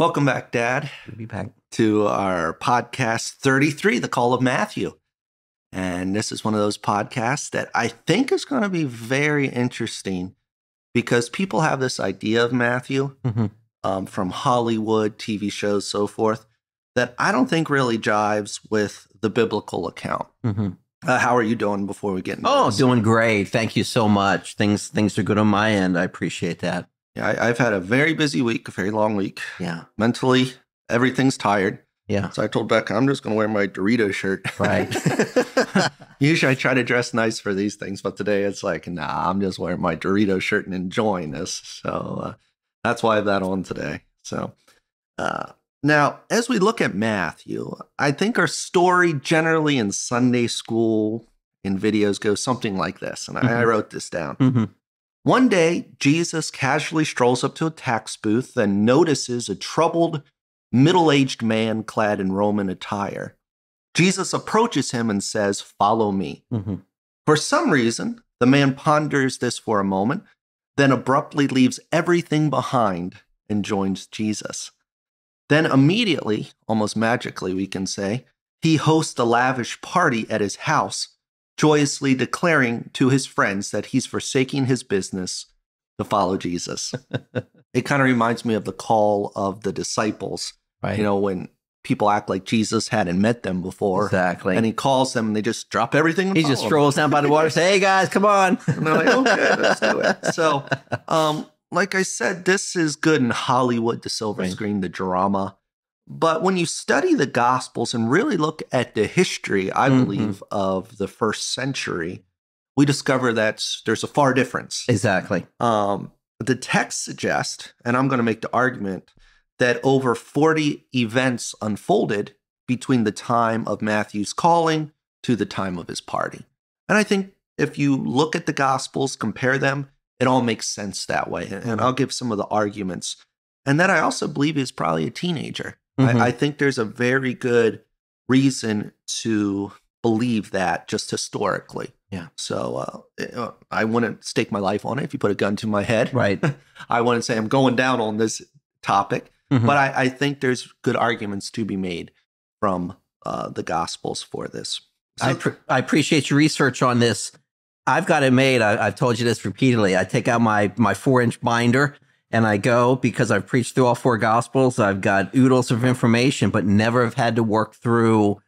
Welcome back, Dad, Good to be back. to our podcast 33, The Call of Matthew. And this is one of those podcasts that I think is going to be very interesting because people have this idea of Matthew from Hollywood, TV shows, so forth, that I don't think really jives with the biblical account. How are you doing before we get into this? Doing great. Thank you so much. Things are good on my end. I appreciate that. Yeah, I've had a very busy week, a very long week. Yeah. Mentally, everything's tired. Yeah. So I told Becca, I'm just going to wear my Dorito shirt. Right. Usually I try to dress nice for these things, but today it's like, nah, I'm just wearing my Dorito shirt and enjoying this. So that's why I have that on today. So now, as we look at Matthew, I think our story generally in Sunday school in videos goes something like this. And I wrote this down. One day, Jesus casually strolls up to a tax booth and notices a troubled, middle-aged man clad in Roman attire. Jesus approaches him and says, "Follow me." For some reason, the man ponders this for a moment, then abruptly leaves everything behind and joins Jesus. Then immediately, almost magically we can say, he hosts a lavish party at his house, joyously declaring to his friends that he's forsaking his business to follow Jesus. It kind of reminds me of the call of the disciples. Right. You know, when people act like Jesus hadn't met them before. Exactly. And he calls them and they just drop everything and He follow just him. strolls down by the water and says, "Hey, guys, come on." And they're like, okay, let's do it. So, like I said, this is good in Hollywood, the silver screen, the drama. But when you study the Gospels and really look at the history, I believe, of the first century, we discover that there's a far difference. Exactly. The text suggests, and I'm going to make the argument, that over 40 events unfolded between the time of Matthew's calling to the time of his party. And I think if you look at the Gospels, compare them, it all makes sense that way. And I'll give some of the arguments. And that I also believe is probably a teenager. I think there's a very good reason to believe that just historically. Yeah. So I wouldn't stake my life on it if you put a gun to my head. Right. I wouldn't say I'm going down on this topic, but I think there's good arguments to be made from the Gospels for this. So, I appreciate your research on this. I've got it made. I've told you this repeatedly. I take out my 4-inch binder and I go, because I've preached through all 4 Gospels. I've got oodles of information, but never have had to work through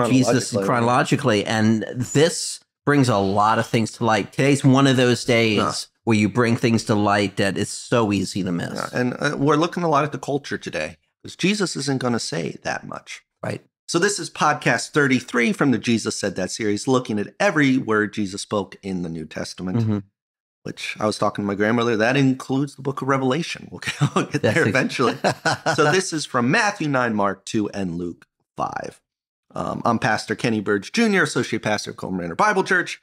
Jesus chronologically. And this brings a lot of things to light. Today's one of those days where you bring things to light that is so easy to miss. Yeah, and we're looking a lot at the culture today because Jesus isn't going to say that much. Right. So this is podcast 33 from the Jesus Said That series, looking at every word Jesus spoke in the New Testament, which I was talking to my grandmother. That includes the book of Revelation. We'll get there eventually. So this is from Matthew 9, Mark 2, and Luke 5. I'm Pastor Kenny Burge Jr., Associate Pastor of Colmar Manor Bible Church.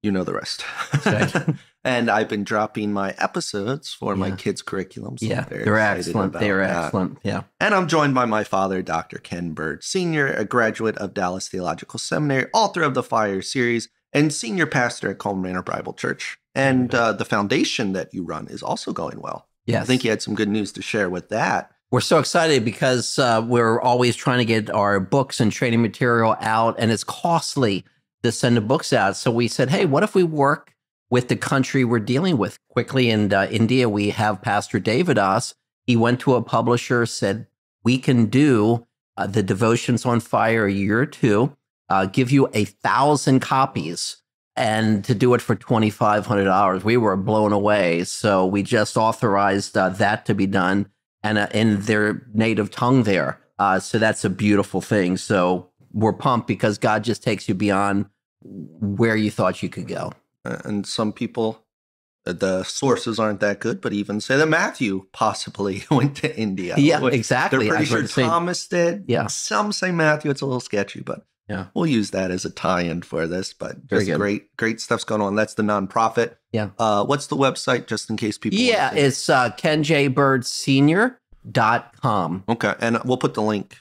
You know the rest. Right. And I've been dropping my episodes for my kids' curriculum. So they're excellent. They're excellent. Yeah. And I'm joined by my father, Dr. Ken Burge Sr., a graduate of Dallas Theological Seminary, author of the Fire series, and senior pastor at Colmar Manor Bible Church. And the foundation that you run is also going well. Yes. I think you had some good news to share with that. We're so excited because we're always trying to get our books and training material out, and it's costly to send the books out. So we said, hey, what if we work with the country we're dealing with? Quickly in India, we have Pastor Davidas. He went to a publisher, said, we can do the Devotions on Fire a year or two, give you 1,000 copies, and to do it for $2,500. We were blown away. So we just authorized that to be done, and in their native tongue there. So that's a beautiful thing. So we're pumped because God just takes you beyond where you thought you could go. And some people, the sources aren't that good, but even say that Matthew possibly went to India. Yeah, exactly. They're pretty sure Thomas did. Yeah. Some say Matthew. It's a little sketchy, but we'll use that as a tie-in for this. But just great stuff's going on. That's the nonprofit. Yeah. What's the website, just in case people want to it's kenjburgesenior.com. Okay, and we'll put the link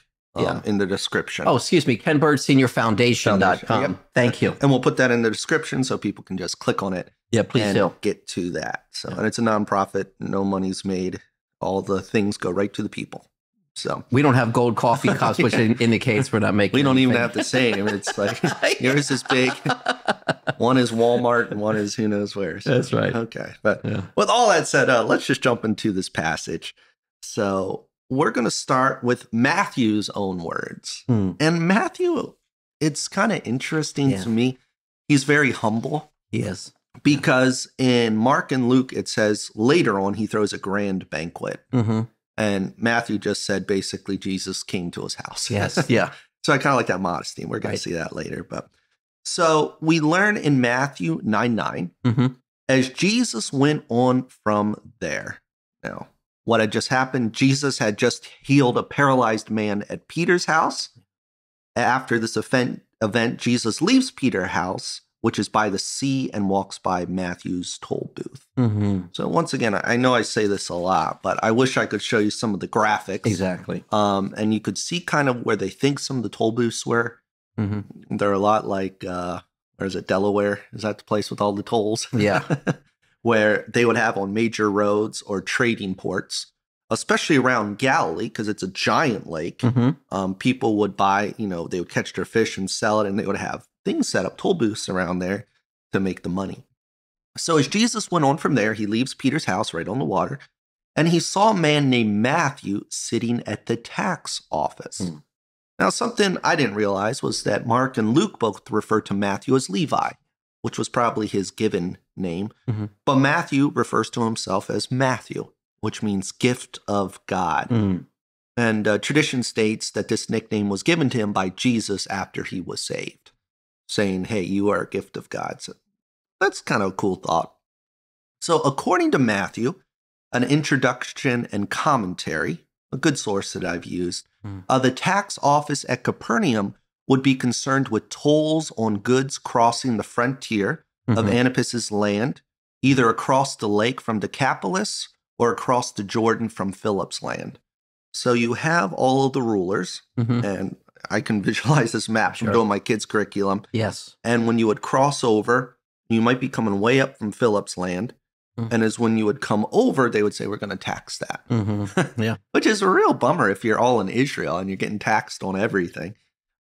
in the description. Oh, excuse me, kenburgeseniorfoundation.com. Yep. Thank you. And we'll put that in the description so people can just click on it. Yeah, please do. Get to that. So, and it's a nonprofit. No money's made. all the things go right to the people. So we don't have gold coffee cups, which indicates we're not making. We don't anything. even have the same. It's like yours is big. One is Walmart and one is who knows where. So, that's right. Okay. But with all that said, let's just jump into this passage. So we're going to start with Matthew's own words. And Matthew, it's kind of interesting to me. He's very humble. He is. Because in Mark and Luke, it says later on, he throws a grand banquet. And Matthew just said, basically, Jesus came to his house. Yes. Yeah. So I kind of like that modesty. We're going to see that later. But so we learn in Matthew 9:9, as Jesus went on from there. Now, what had just happened, Jesus had just healed a paralyzed man at Peter's house. After this event, Jesus leaves Peter's house, which is by the sea, and walks by Matthew's toll booth. So once again, I know I say this a lot, but I wish I could show you some of the graphics. Exactly. And you could see kind of where they think some of the toll booths were. They're a lot like, where is it, Delaware? Is that the place with all the tolls? Yeah. Where they would have on major roads or trading ports, especially around Galilee, because it's a giant lake. People would buy, they would catch their fish and sell it, and they would have things set up, toll booths around there to make the money. So as Jesus went on from there, he leaves Peter's house right on the water, and he saw a man named Matthew sitting at the tax office. Now, something I didn't realize was that Mark and Luke both refer to Matthew as Levi, which was probably his given name. But Matthew refers to himself as Matthew, which means gift of God. And tradition states that this nickname was given to him by Jesus after he was saved, saying, hey, you are a gift of God. So that's kind of a cool thought. So according to Matthew, an introduction and commentary, a good source that I've used, the tax office at Capernaum would be concerned with tolls on goods crossing the frontier of Antipas' land, either across the lake from Decapolis or across the Jordan from Philip's land. So you have all of the rulers, and I can visualize this map from doing my kids' curriculum. Yes. And when you would cross over, you might be coming way up from Philip's land. And as when you would come over, they would say, we're going to tax that. Yeah. Which is a real bummer if you're all in Israel and you're getting taxed on everything.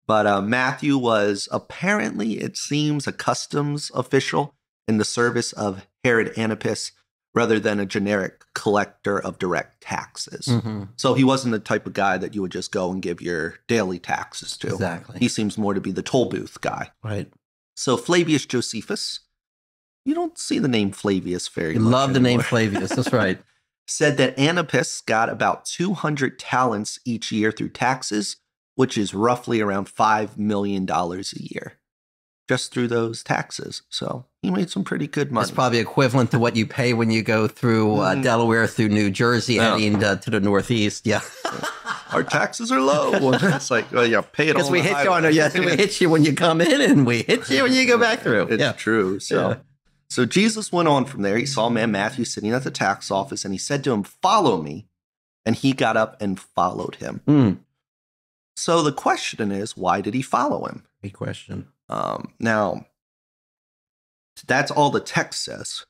But Matthew was apparently, it seems, a customs official in the service of Herod Antipas rather than a generic collector of direct taxes. So he wasn't the type of guy that you would just go and give your daily taxes to. Exactly. He seems more to be the toll booth guy. Right. So Flavius Josephus, you don't see the name Flavius very much. You love the name anymore. Flavius. That's right. Said that Antipas got about 200 talents each year through taxes, which is roughly around $5 million a year, just through those taxes. So he made some pretty good money. It's probably equivalent to what you pay when you go through Delaware through New Jersey, heading to the Northeast. Yeah. Our taxes are low. It's like, well, yeah, pay it all. Because we hit you on we hit you when you come in, and we hit you when you go back through. It's true. So Jesus went on from there. He saw a man, Matthew, sitting at the tax office, and he said to him, follow me. And he got up and followed him. So the question is, why did he follow him? Great question. Now, that's all the text says.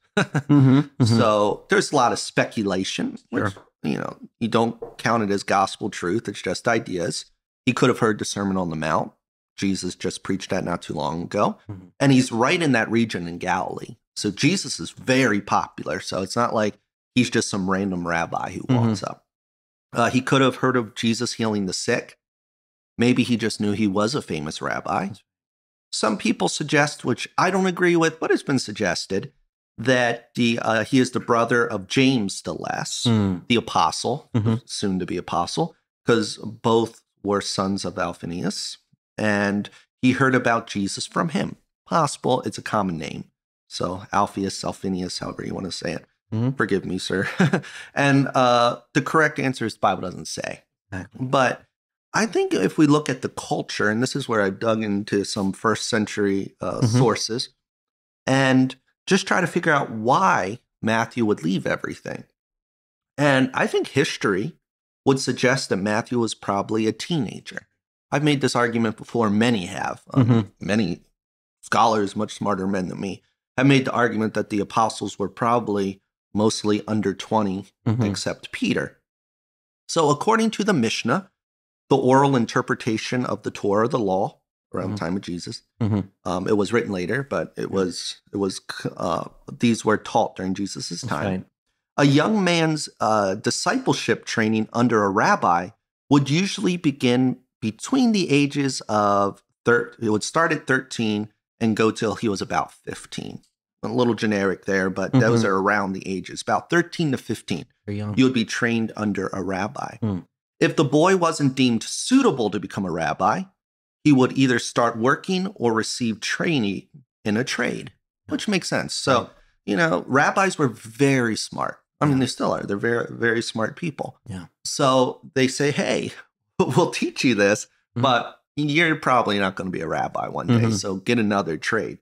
So there's a lot of speculation, which, you don't count it as gospel truth. It's just ideas. He could have heard the Sermon on the Mount. Jesus just preached that not too long ago. And he's right in that region in Galilee. So Jesus is very popular. So it's not like he's just some random rabbi who walks up. He could have heard of Jesus healing the sick. Maybe he just knew he was a famous rabbi. Some people suggest, which I don't agree with, but it's been suggested, that he is the brother of James the Less, the apostle, soon to be apostle, because both were sons of Alphaeus, and he heard about Jesus from him. Possible, it's a common name. So Alphaeus, Alphaeus, however you want to say it. Forgive me, sir. And the correct answer is the Bible doesn't say. But I think if we look at the culture, and this is where I've dug into some first century sources, and just try to figure out why Matthew would leave everything. And I think history would suggest that Matthew was probably a teenager. I've made this argument before, many have. Many scholars, much smarter men than me, have made the argument that the apostles were probably mostly under 20, except Peter. So according to the Mishnah, the oral interpretation of the Torah, the law, around the time of Jesus, it was written later, but these were taught during Jesus's time. Right. A young man's discipleship training under a rabbi would usually begin between the ages of it would start at 13 and go till he was about 15. A little generic there, but those are around the ages, about 13 to 15. Very young. You would be trained under a rabbi. If the boy wasn't deemed suitable to become a rabbi, he would either start working or receive training in a trade, which makes sense. So, rabbis were very smart. I mean, they still are. They're very, very smart people. Yeah. So they say, hey, we'll teach you this, but you're probably not going to be a rabbi one day. So get another trade.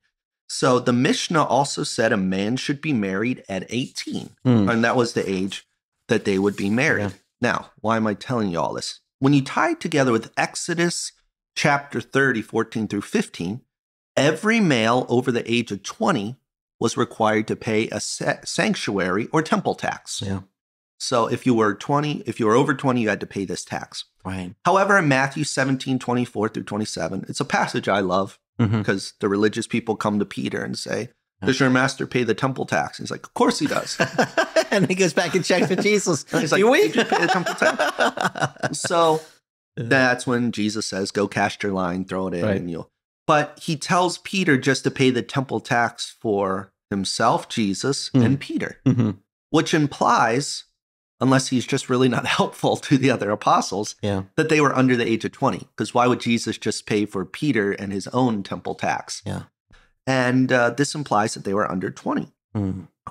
So the Mishnah also said a man should be married at 18. And that was the age that they would be married. Yeah. Now, why am I telling you all this? When you tie it together with Exodus chapter 30, 14 through 15, every male over the age of 20 was required to pay a sanctuary or temple tax. Yeah. So if you were over 20, you had to pay this tax. Right. However, in Matthew 17, 24 through 27, it's a passage I love because the religious people come to Peter and say, does your master pay the temple tax? He's like, of course he does. And he goes back and checks with Jesus. He's like, did you pay the temple tax? So that's when Jesus says, go cast your line, throw it in, and you'll. But he tells Peter just to pay the temple tax for himself, Jesus, and Peter, which implies, unless he's just really not helpful to the other apostles, that they were under the age of 20. Because why would Jesus just pay for Peter and his own temple tax? Yeah. And this implies that they were under 20.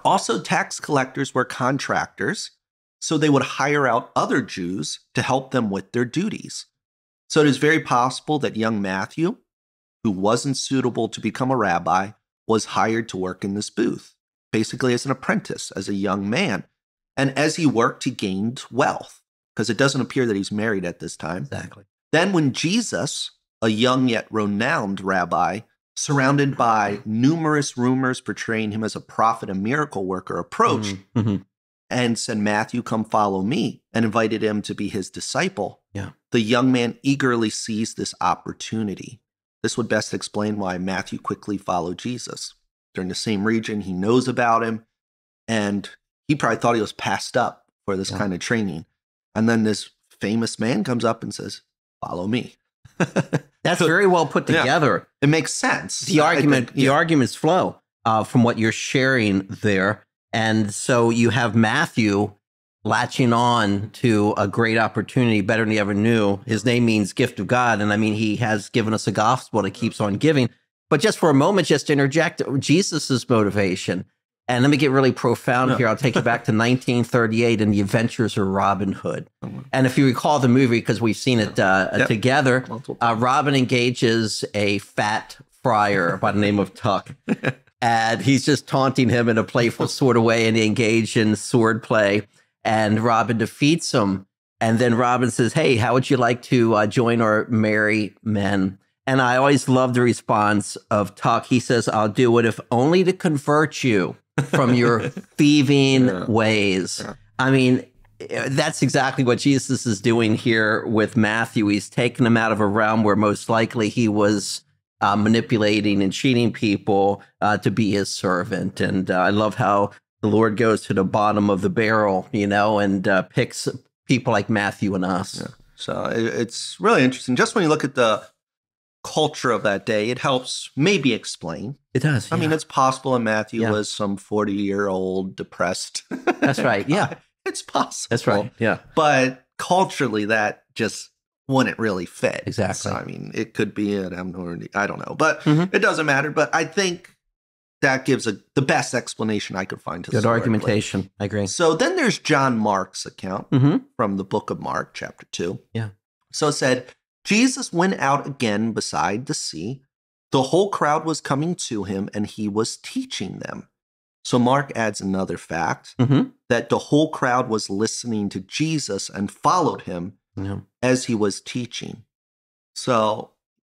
Also, tax collectors were contractors, so they would hire out other Jews to help them with their duties. So it is very possible that young Matthew, who wasn't suitable to become a rabbi, was hired to work in this booth, basically as an apprentice, as a young man. And as he worked, he gained wealth, because it doesn't appear that he's married at this time. Exactly. Then when Jesus, a young yet renowned rabbi, surrounded by numerous rumors portraying him as a prophet and miracle worker, approached and said, Matthew, come follow me, and invited him to be his disciple, the young man eagerly seized this opportunity. This would best explain why Matthew quickly followed Jesus. They're in the same region. He knows about him, and he probably thought he was passed up for this kind of training. And then this famous man comes up and says, follow me. That's very well put together. It makes sense. The arguments flow from what you're sharing there. And so you have Matthew latching on to a great opportunity, better than he ever knew. His name means gift of God. And I mean, he has given us a gospel that keeps on giving. But just for a moment, just to interject, Jesus's motivation. And let me get really profound here. I'll take you back to 1938 and the Adventures of Robin Hood. And if you recall the movie, because we've seen it together, Robin engages a fat friar by the name of Tuck. And he's just taunting him in a playful sort of way, and they engage in sword play. And Robin defeats him. And then Robin says, hey, how would you like to join our merry men? And I always love the response of Tuck. He says, I'll do it if only to convert you from your thieving ways. I mean, that's exactly what Jesus is doing here with Matthew. He's taken him out of a realm where most likely he was manipulating and cheating people to be his servant. And I love how the Lord goes to the bottom of the barrel, and picks people like Matthew and us. Yeah. So it's really interesting. Just when you look at the culture of that day, it helps maybe explain. It does. I mean, it's possible that Matthew was some 40-year-old depressed. That's right. Yeah. It's possible. That's right. Yeah. But culturally, that just wouldn't really fit. Exactly. So, I mean, it could be an abnormality. I don't know. But it doesn't matter. But I think that gives the best explanation I could find. Good argumentation. I agree. So then there's John Mark's account from the book of Mark, chapter 2. Yeah. So it said, Jesus went out again beside the sea. The whole crowd was coming to him, and he was teaching them. So Mark adds another fact, that the whole crowd was listening to Jesus and followed him as he was teaching. So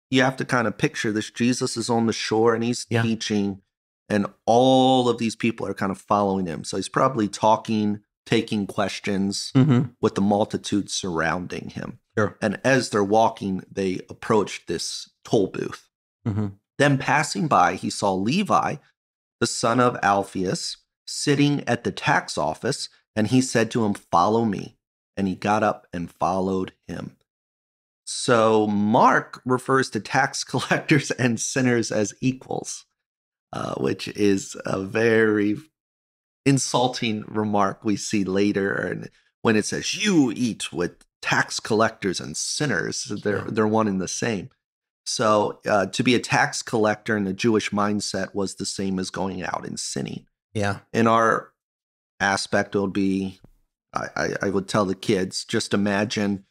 you have to kind of picture this. Jesus is on the shore, and he's teaching, and all of these people are kind of following him. So he's probably talking taking questions Mm-hmm. with the multitude surrounding him. Sure. And as they're walking, they approached this toll booth. Mm-hmm. Then passing by, he saw Levi, the son of Alphaeus, sitting at the tax office, and he said to him, "Follow me." And he got up and followed him. So Mark refers to tax collectors and sinners as equals, which is a very insulting remark we see later. And when it says, "You eat with tax collectors and sinners," they're one and the same. So to be a tax collector in the Jewish mindset was the same as going out and sinning. Yeah. In our aspect, it would be, I would tell the kids, just imagine,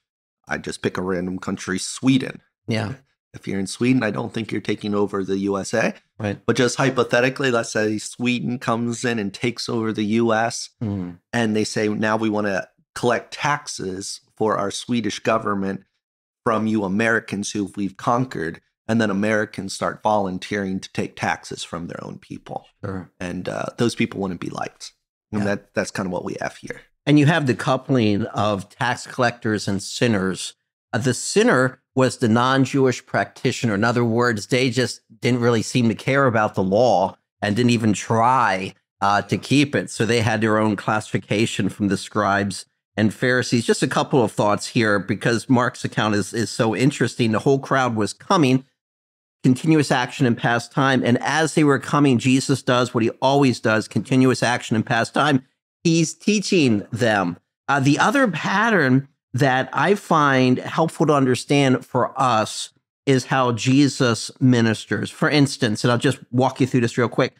I just pick a random country, Sweden. Yeah. If you're in Sweden, I don't think you're taking over the USA. Right. But just hypothetically, let's say Sweden comes in and takes over the US, Mm. and they say, now we want to collect taxes for our Swedish government from you Americans who we've conquered. And then Americans start volunteering to take taxes from their own people. Sure. And those people wouldn't be liked. And Yeah. that's kind of what we have here. And you have the coupling of tax collectors and sinners. The sinner was the non-Jewish practitioner. In other words, they just didn't really seem to care about the law and didn't even try to keep it. So they had their own classification from the scribes and Pharisees. Just a couple of thoughts here, because Mark's account is so interesting. The whole crowd was coming, continuous action and past time. And as they were coming, Jesus does what he always does, continuous action and past time. He's teaching them. The other pattern that I find helpful to understand for us is how Jesus ministers. For instance, and I'll just walk you through this real quick.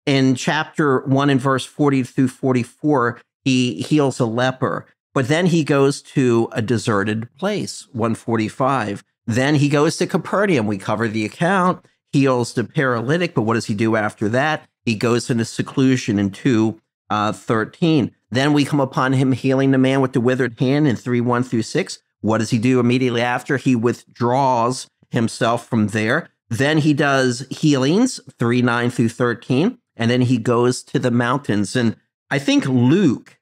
In chapter 1 and verse 40 through 44, he heals a leper, but then he goes to a deserted place, 145. Then he goes to Capernaum. We cover the account, heals the paralytic, but what does he do after that? He goes into seclusion in 2:13. Then we come upon him healing the man with the withered hand in 3:1 through 6. What does he do immediately after? He withdraws himself from there. Then he does healings, 3:9 through 13. And then he goes to the mountains. And I think Luke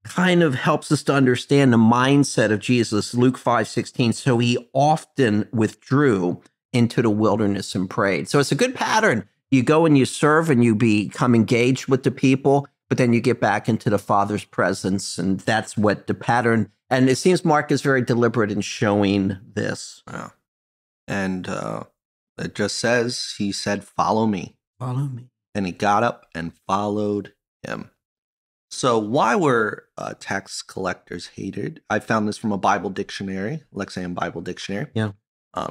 kind of helps us to understand the mindset of Jesus, Luke 5:16. So he often withdrew into the wilderness and prayed. So it's a good pattern. You go and you serve and you become engaged with the people, but then you get back into the Father's presence. And that's what the pattern, and it seems Mark is very deliberate in showing this. Yeah. And it just says, he said, "Follow me." Follow me. And he got up and followed him. So why were tax collectors hated? I found this from a Bible dictionary, Lexham Bible Dictionary. Yeah.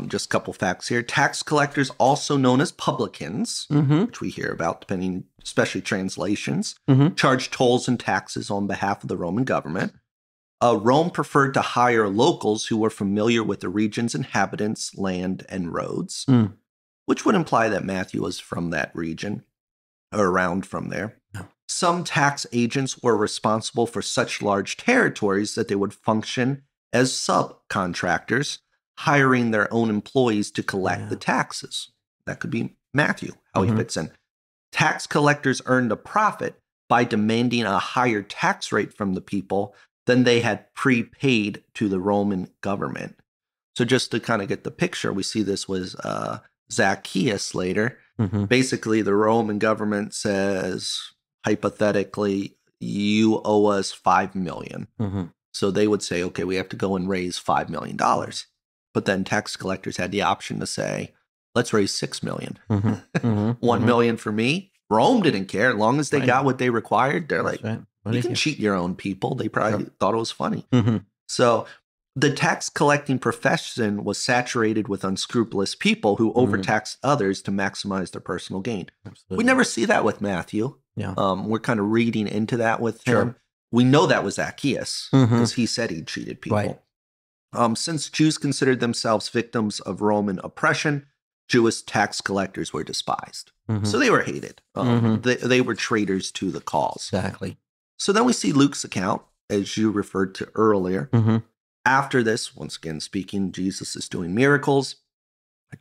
Just a couple facts here. Tax collectors, also known as publicans, Mm-hmm. which we hear about, depending, especially translations, Mm-hmm. charged tolls and taxes on behalf of the Roman government. Rome preferred to hire locals who were familiar with the region's inhabitants, land, and roads, which would imply that Matthew was from that region or around from there. Yeah. Some tax agents were responsible for such large territories that they would function as subcontractors, hiring their own employees to collect the taxes. That could be Matthew, how he fits in. Tax collectors earned a profit by demanding a higher tax rate from the people than they had prepaid to the Roman government. So just to kind of get the picture, we see this was Zacchaeus later. Mm-hmm. Basically, the Roman government says, hypothetically, you owe us $5 million. Mm-hmm. So they would say, okay, we have to go and raise $5 million. But then tax collectors had the option to say, let's raise $6 million. $1 million for me. Rome didn't care. As long as they got what they required, they're like, you can cheat your own people. They probably thought it was funny. So the tax collecting profession was saturated with unscrupulous people who overtaxed others to maximize their personal gain. Absolutely. We never see that with Matthew. Yeah. We're kind of reading into that with him. We know that was Zacchaeus because he said he cheated people. Right. Since Jews considered themselves victims of Roman oppression, Jewish tax collectors were despised. So they were hated. They were traitors to the cause. Exactly. So then we see Luke's account, as you referred to earlier. After this, once again speaking, Jesus is doing miracles.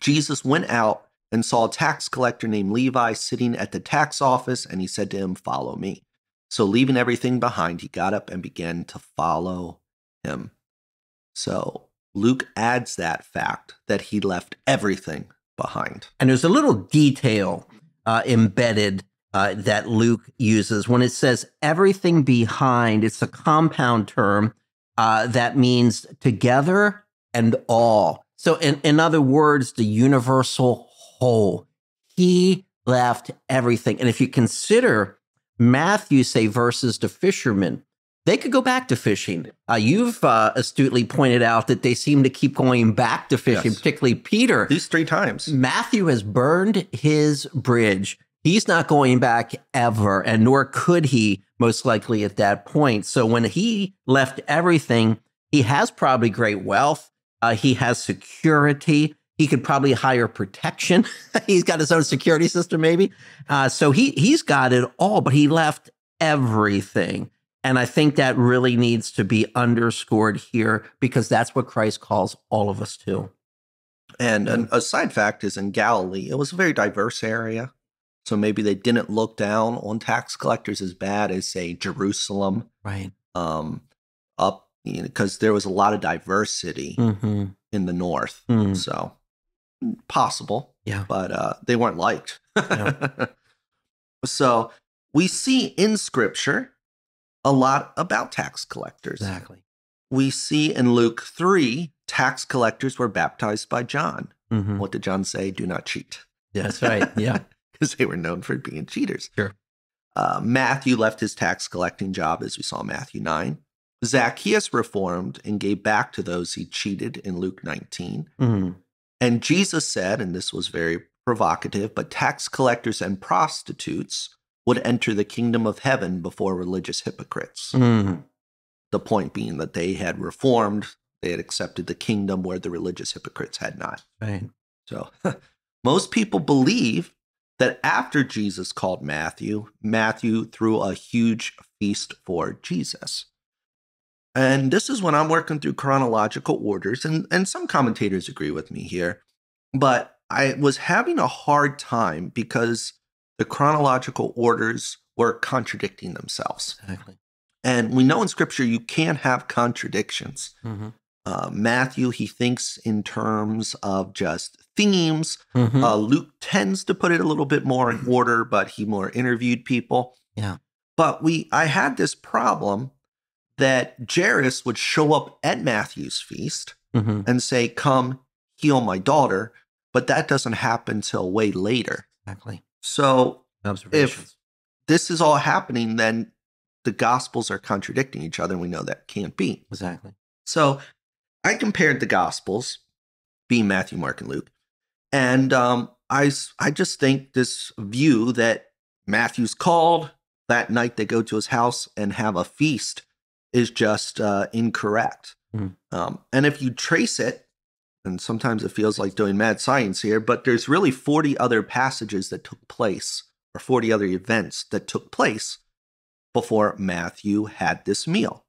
Jesus went out and saw a tax collector named Levi sitting at the tax office, and he said to him, "Follow me." So leaving everything behind, he got up and began to follow him. So Luke adds that fact that he left everything behind. And there's a little detail embedded that Luke uses when it says everything behind. It's a compound term that means together and all. So in other words, the universal whole. He left everything. And if you consider Matthew, say, versus the fishermen, they could go back to fishing. You've astutely pointed out that they seem to keep going back to fishing, Yes. particularly Peter. These 3 times. Matthew has burned his bridge. He's not going back ever, and nor could he, most likely, at that point. So when he left everything, he has probably great wealth. He has security. He could probably hire protection. He's got his own security system, maybe. So he's got it all, but he left everything. And I think that really needs to be underscored here because that's what Christ calls all of us to. And a side fact is in Galilee, it was a very diverse area. So maybe they didn't look down on tax collectors as bad as, say, Jerusalem. Right. Up, because there was a lot of diversity in the north. So possible. Yeah. But they weren't liked. Yeah. So we see in Scripture a lot about tax collectors. Exactly. We see in Luke 3, tax collectors were baptized by John. What did John say? Do not cheat. That's right. Yeah. Because they were known for being cheaters. Sure. Matthew left his tax collecting job, as we saw in Matthew 9. Zacchaeus reformed and gave back to those he cheated in Luke 19. And Jesus said, and this was very provocative, but tax collectors and prostitutes would enter the kingdom of heaven before religious hypocrites. The point being that they had reformed, they had accepted the kingdom where the religious hypocrites had not. Right. So most people believe that after Jesus called Matthew, Matthew threw a huge feast for Jesus. And this is when I'm working through chronological orders, and some commentators agree with me here, but I was having a hard time because the chronological orders were contradicting themselves. Exactly. And we know in Scripture you can't have contradictions. Matthew, he thinks in terms of just themes. Luke tends to put it a little bit more in order, but he more interviewed people. Yeah. But I had this problem that Jairus would show up at Matthew's feast and say, come heal my daughter. But that doesn't happen till way later. Exactly. So Observations. if this is all happening, then the Gospels are contradicting each other, and we know that can't be. Exactly. So I compared the Gospels, being Matthew, Mark, and Luke, and I just think this view that Matthew's called, that night they go to his house and have a feast is just incorrect. And if you trace it, and sometimes it feels like doing mad science here, but there's really 40 other passages that took place, or 40 other events that took place before Matthew had this meal.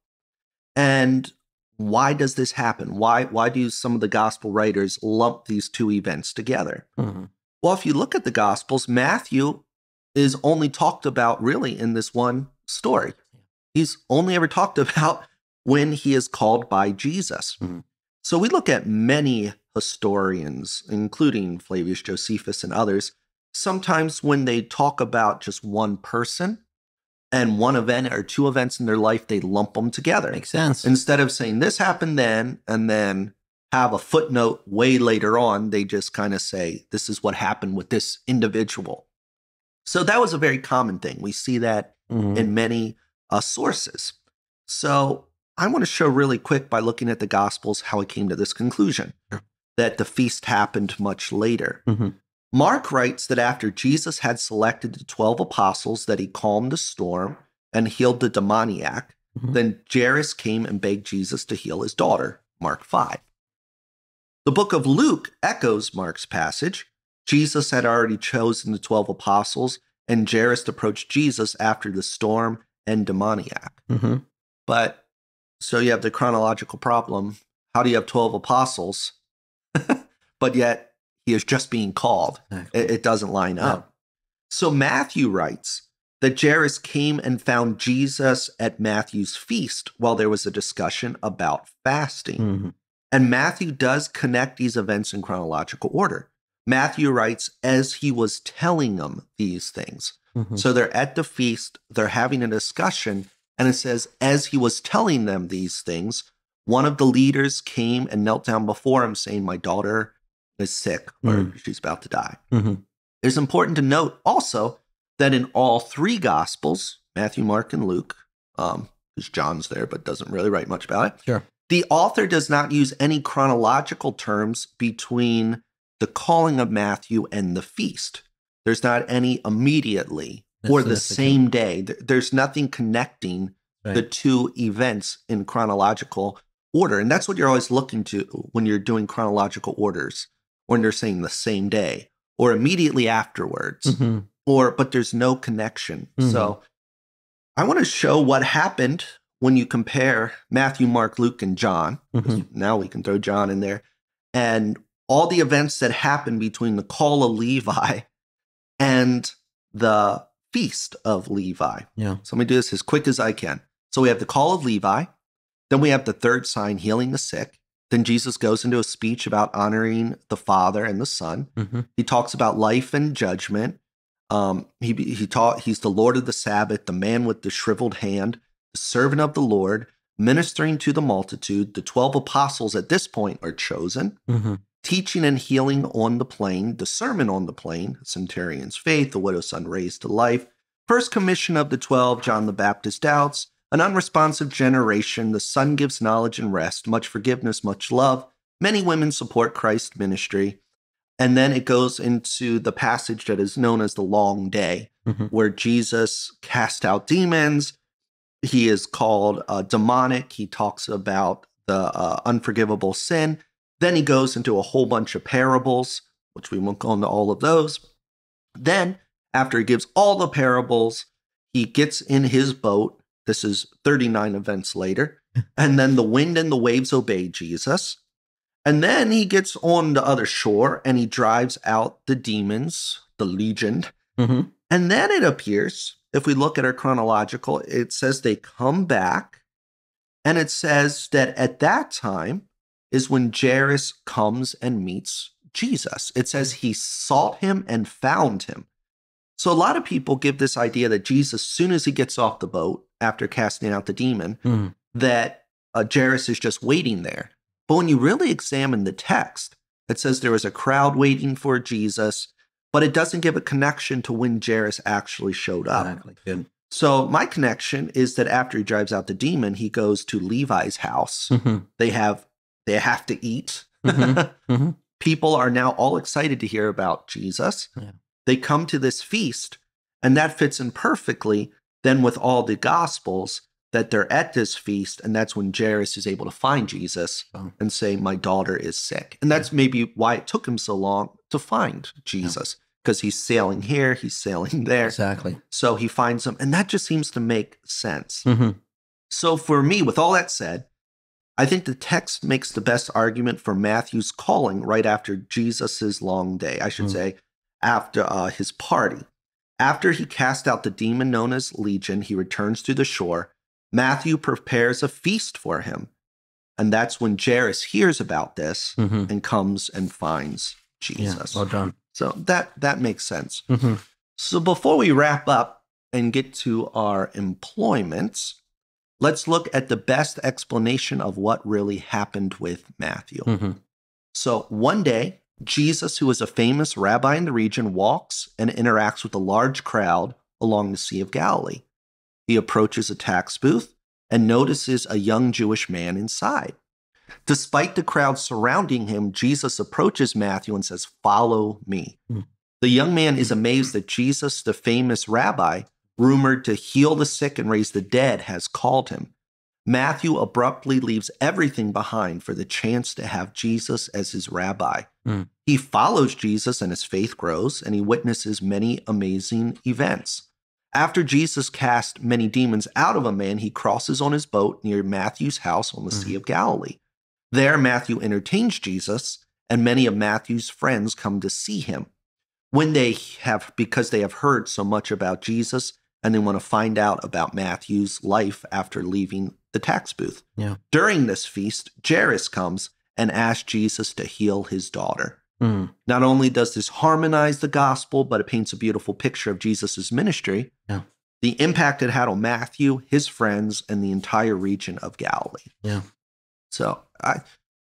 And why does this happen? Why do some of the gospel writers lump these two events together? Well, if you look at the Gospels, Matthew is only talked about really in this one story. He's only ever talked about when he is called by Jesus. So we look at many historians, including Flavius Josephus and others, sometimes when they talk about just one person and one event or two events in their life, they lump them together. Makes sense. Instead of saying this happened then and then have a footnote way later on, they just kind of say, this is what happened with this individual. So that was a very common thing. We see that in many sources. So I want to show really quick by looking at the Gospels how I came to this conclusion, that the feast happened much later. Mark writes that after Jesus had selected the 12 apostles, that he calmed the storm and healed the demoniac. Then Jairus came and begged Jesus to heal his daughter, Mark 5. The book of Luke echoes Mark's passage. Jesus had already chosen the 12 apostles, and Jairus approached Jesus after the storm and demoniac. But so you have the chronological problem. How do you have 12 apostles, but yet he is just being called? It doesn't line up. So Matthew writes that Jairus came and found Jesus at Matthew's feast while there was a discussion about fasting. Mm-hmm. And Matthew does connect these events in chronological order. Matthew writes, as he was telling them these things. Mm-hmm. So they're at the feast, they're having a discussion, and it says, as he was telling them these things, one of the leaders came and knelt down before him, saying, my daughter is sick, or she's about to die. Mm-hmm. It's important to note also that in all three Gospels, Matthew, Mark, and Luke, because John's there but doesn't really write much about it, Sure. the author does not use any chronological terms between the calling of Matthew and the feast. There's not any immediately or the same day. There's nothing connecting the two events in chronological order. And that's what you're always looking to when you're doing chronological orders, when they're saying the same day or immediately afterwards, Mm-hmm. but there's no connection. Mm-hmm. So I want to show what happened when you compare Matthew, Mark, Luke, and John. Mm-hmm. Now we can throw John in there. And all the events that happened between the call of Levi and the feast of Levi. Yeah. So let me do this as quick as I can. So we have the call of Levi. Then we have the third sign, healing the sick. Then Jesus goes into a speech about honoring the Father and the Son. Mm-hmm. He talks about life and judgment. He's the Lord of the Sabbath, the man with the shriveled hand, the servant of the Lord, ministering to the multitude. The 12 apostles at this point are chosen. Mm-hmm. Teaching and healing on the plain, the sermon on the plain, centurion's faith, the widow's son raised to life, first commission of the 12, John the Baptist doubts, an unresponsive generation, the Son gives knowledge and rest, much forgiveness, much love, many women support Christ's ministry. And then it goes into the passage that is known as the long day, Mm-hmm. where Jesus cast out demons. He is called demonic. He talks about the unforgivable sin. Then he goes into a whole bunch of parables, which we won't go into all of those. Then, after he gives all the parables, he gets in his boat. This is 39 events later. And then the wind and the waves obey Jesus. And then he gets on the other shore and he drives out the demons, the legion. Mm-hmm. And then it appears, if we look at our chronological, it says they come back. And it says that at that time is when Jairus comes and meets Jesus. It says he sought him and found him. So a lot of people give this idea that Jesus, as soon as he gets off the boat after casting out the demon, that Jairus is just waiting there. But when you really examine the text, it says there was a crowd waiting for Jesus, but it doesn't give a connection to when Jairus actually showed up. Exactly. Good. So my connection is that after he drives out the demon, he goes to Levi's house. Mm-hmm. They have to eat. Mm-hmm. Mm-hmm. People are now all excited to hear about Jesus. Yeah. They come to this feast, and that fits in perfectly then with all the Gospels that they're at this feast, and that's when Jairus is able to find Jesus and say, my daughter is sick. And that's maybe why it took him so long to find Jesus, because he's sailing here, he's sailing there. Exactly. So he finds him, and that just seems to make sense. Mm-hmm. So for me, with all that said, I think the text makes the best argument for Matthew's calling right after Jesus's long day. I should say after his party. After he cast out the demon known as Legion, he returns to the shore. Matthew prepares a feast for him. And that's when Jairus hears about this and comes and finds Jesus. Yeah, well done. So that makes sense. Mm-hmm. So before we wrap up and get to our employments, let's look at the best explanation of what really happened with Matthew. Mm-hmm. So one day, Jesus, who is a famous rabbi in the region, walks and interacts with a large crowd along the Sea of Galilee. He approaches a tax booth and notices a young Jewish man inside. Despite the crowd surrounding him, Jesus approaches Matthew and says, "Follow me." The young man is amazed that Jesus, the famous rabbi, rumored to heal the sick and raise the dead, has called him. Matthew abruptly leaves everything behind for the chance to have Jesus as his rabbi. He follows Jesus and his faith grows, and he witnesses many amazing events. After Jesus cast many demons out of a man, he crosses on his boat near Matthew's house on the Sea of Galilee. There, Matthew entertains Jesus, and many of Matthew's friends come to see him. Because they have heard so much about Jesus, and they want to find out about Matthew's life after leaving the tax booth. Yeah. During this feast, Jairus comes and asks Jesus to heal his daughter. Mm. Not only does this harmonize the gospel, but it paints a beautiful picture of Jesus' ministry, Yeah. the impact it had on Matthew, his friends, and the entire region of Galilee. Yeah. So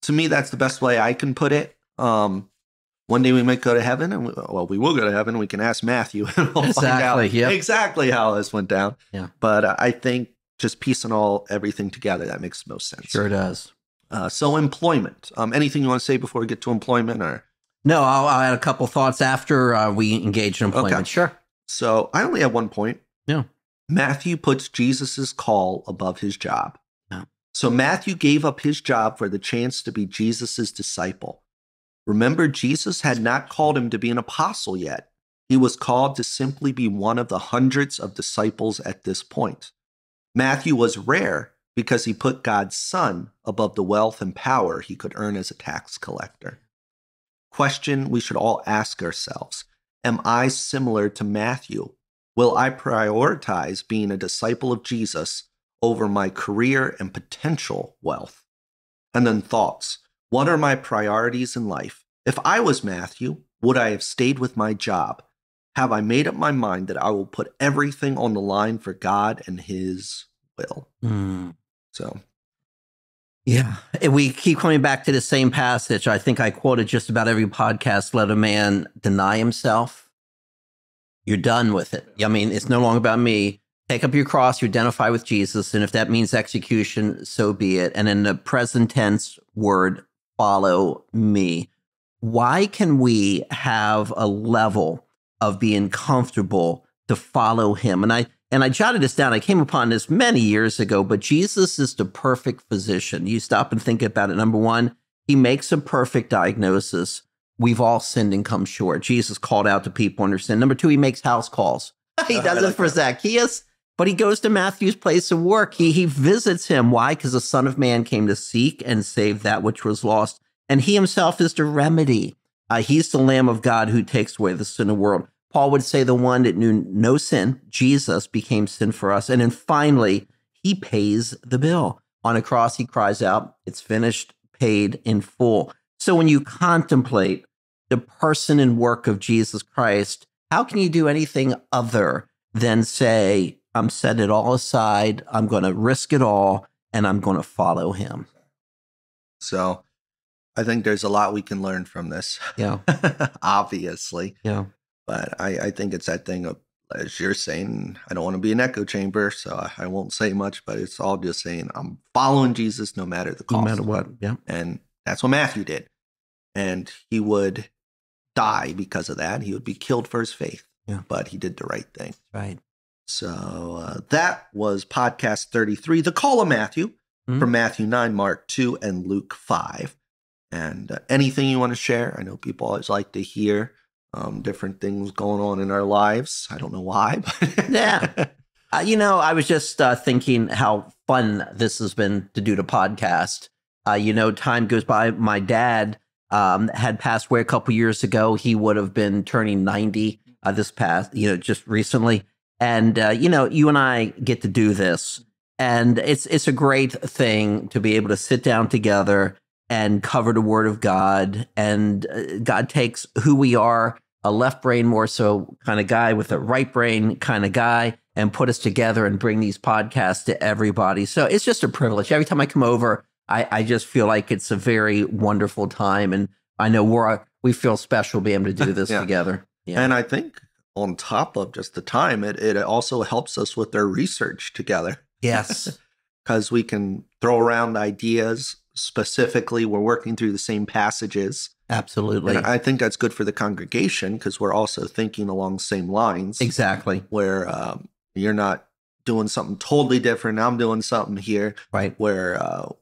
to me, that's the best way I can put it. One day we might go to heaven, and we will go to heaven. We can ask Matthew, and we'll find out exactly how this went down. Yeah. But I think just piecing everything together, that makes the most sense. Sure does. So employment. Anything you want to say before we get to employment, or? No, I'll add a couple thoughts after we engage in employment. Okay. Sure. So I only have 1 point. Yeah. Matthew puts Jesus's call above his job. Yeah. So Matthew gave up his job for the chance to be Jesus's disciple. Remember, Jesus had not called him to be an apostle yet. He was called to simply be one of the hundreds of disciples at this point. Matthew was rare because he put God's Son above the wealth and power he could earn as a tax collector. Question we should all ask ourselves: am I similar to Matthew? Will I prioritize being a disciple of Jesus over my career and potential wealth? And then thoughts. What are my priorities in life? If I was Matthew, would I have stayed with my job? Have I made up my mind that I will put everything on the line for God and his will? So, yeah, we keep coming back to the same passage. I think I quoted just about every podcast. Let a man deny himself. You're done with it. I mean, it's no longer about me. Take up your cross, you identify with Jesus, and if that means execution, so be it. And in the present tense word, follow me. Why can we have a level of being comfortable to follow him? And I jotted this down. I came upon this many years ago, but Jesus is the perfect physician. You stop and think about it. Number one, he makes a perfect diagnosis. We've all sinned and come short. Jesus called out to people under sin. Number two, he makes house calls. He does it for Zacchaeus, but he goes to Matthew's place of work. He visits him. Why? Because the Son of Man came to seek and save that which was lost. And he himself is the remedy. He's the Lamb of God who takes away the sin of the world. Paul would say the one that knew no sin, Jesus, became sin for us. And then finally, he pays the bill. On a cross, he cries out, it's finished, paid in full. So when you contemplate the person and work of Jesus Christ, how can you do anything other than say, I'm setting it all aside, I'm going to risk it all, and I'm going to follow him? So I think there's a lot we can learn from this. Yeah. Obviously. Yeah. But I think it's that thing of, as you're saying, I don't want to be an echo chamber, so I won't say much, but it's all just saying I'm following Jesus no matter the cost. No matter what. Yeah. And that's what Matthew did. And he would die because of that. He would be killed for his faith. Yeah. But he did the right thing. Right. So that was podcast 33, The Call of Matthew, from Matthew 9, Mark 2, and Luke 5. And anything you want to share? I know people always like to hear different things going on in our lives. I don't know why, but yeah. I was just thinking how fun this has been to do the podcast. Time goes by. My dad had passed away a couple years ago. He would have been turning 90 this past, just recently. And, you and I get to do this. And it's a great thing to be able to sit down together and cover the word of God. And God takes who we are, a left brain more so kind of guy with a right brain kind of guy, and put us together and bring these podcasts to everybody. So it's just a privilege. Every time I come over, I just feel like it's a very wonderful time. And I know we feel special being able to do this together. Yeah. And I think on top of just the time, it also helps us with our research together. Yes. Because we can throw around ideas. Specifically, we're working through the same passages. Absolutely. And I think that's good for the congregation because we're also thinking along the same lines. Exactly. Where you're not doing something totally different. I'm doing something here. Right. Where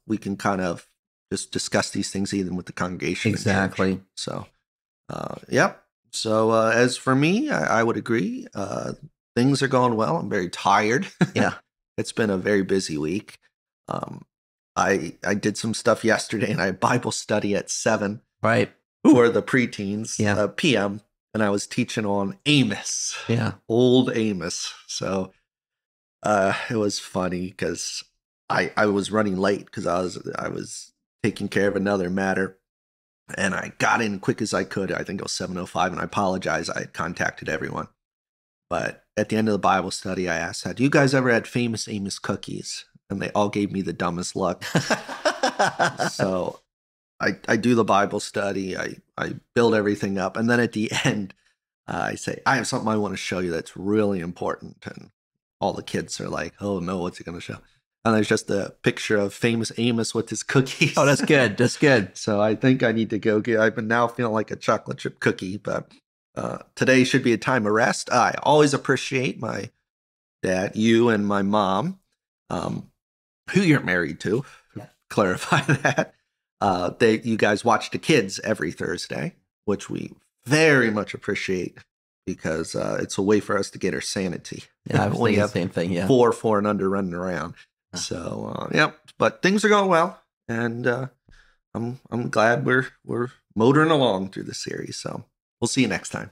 we can kind of just discuss these things even with the congregation. Exactly. So, yep. So as for me, I would agree. Things are going well. I'm very tired. Yeah. It's been a very busy week. I did some stuff yesterday, and I had Bible study at 7. Right. For the preteens, Yeah. PM. and I was teaching on Amos. Yeah. Old Amos. So it was funny because I was running late because I was taking care of another matter. And I got in quick as I could. I think it was 7:05, and I apologize. I had contacted everyone. But at the end of the Bible study, I asked, "Have you guys ever had famous Amos cookies?" And they all gave me the dumbest look. So I do the Bible study. I build everything up. And then at the end, I say, "I have something I want to show you that's really important." And all the kids are like, "Oh, no, what's he going to show?" And there's just a picture of famous Amos with his cookies. Oh, that's good. That's good. So I think I need to go get, I've been now feeling like a chocolate chip cookie, but today should be a time of rest. I always appreciate my dad, you and my mom, who you're married to. Yeah. Clarify that. You guys watch the kids every Thursday, which we very much appreciate because it's a way for us to get our sanity. Yeah, I was thinking the same thing. Yeah. Four and under running around. So, yep. But things are going well, and I'm glad we're motoring along through the series. So we'll see you next time.